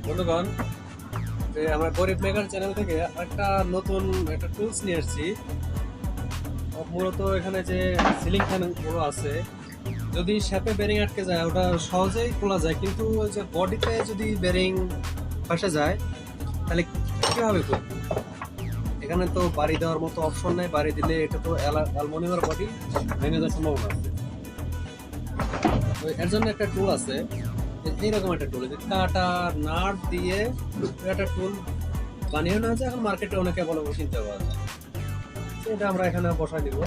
বন্ধুগণ, যে আমরা গরিব মেকার চ্যানেল থেকে একটা টুলস নিয়ে আসছি। মূলত এখানে যে সিলিং ফ্যান গুলো আছে, যদি শ্যাপে বেরিং আটকে যায় ওটা সহজেই খোলা যায়, কিন্তু ওই যে বডিতে যদি বেরিং ফাঁসে যায় তাহলে কিভাবে খুলবে? এখানে তো বাড়ি দেওয়ার মতো অপশন নেই। বাড়ি দিলে এটা তো অ্যালুমিনিয়ামের বডি, ভেঙে যাওয়ার সম্ভাবনা আছে। তো এর জন্য একটা টুল আছে, এইরকম একটা টুল, কাটা নাট দিয়ে একটা টুল বানিয়ে নেওয়া যায়। এখন মার্কেটে অনেকে বলে কিনতে পাওয়া যায়। তো এটা আমরা এখানে বসাই নিব,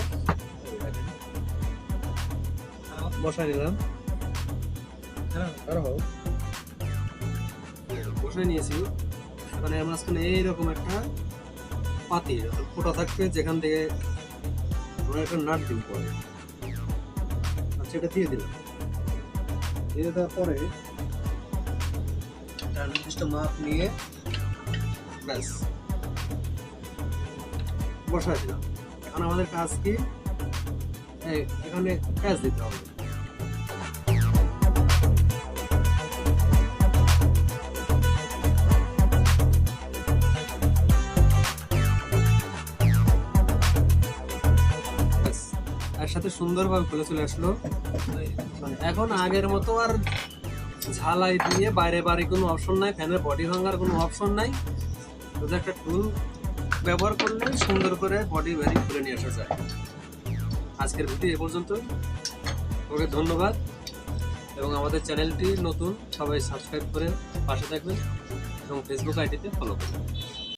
বসাই নিলাম। আর হোক, বসাই নিয়েছি। এখানে মাঝখানে এইরকম একটা পাতি ফোটা থাকবে, যেখান থেকে আমরা একটা নাট দিব পরে। আচ্ছা, এটা দিয়ে দিলাম। দিয়ে দেওয়ার পরে একটা নির্দিষ্ট মাপ নিয়ে ব্যাস বসাই দিলাম। এখন আমাদের কাজ কি, এখানে প্যাচ দিতে হবে। এর সাথে সুন্দরভাবে খুলে চলে আসলো। এখন আগের মতো আর ঝালাই দিয়ে বাইরে বাইরে কোনো অপশন নাই, ফ্যানের বডি ভাঙার কোনো অপশন নাই। শুধু একটা টুল ব্যবহার করলে সুন্দর করে বডি বেরিং খুলে নিয়ে আসা যায়। আজকের ভিডিও এ পর্যন্তই। ওকে ধন্যবাদ, এবং আমাদের চ্যানেলটি নতুন, সবাই সাবস্ক্রাইব করে পাশে থাকবেন এবং ফেসবুক আইডিতে ফলো করবেন।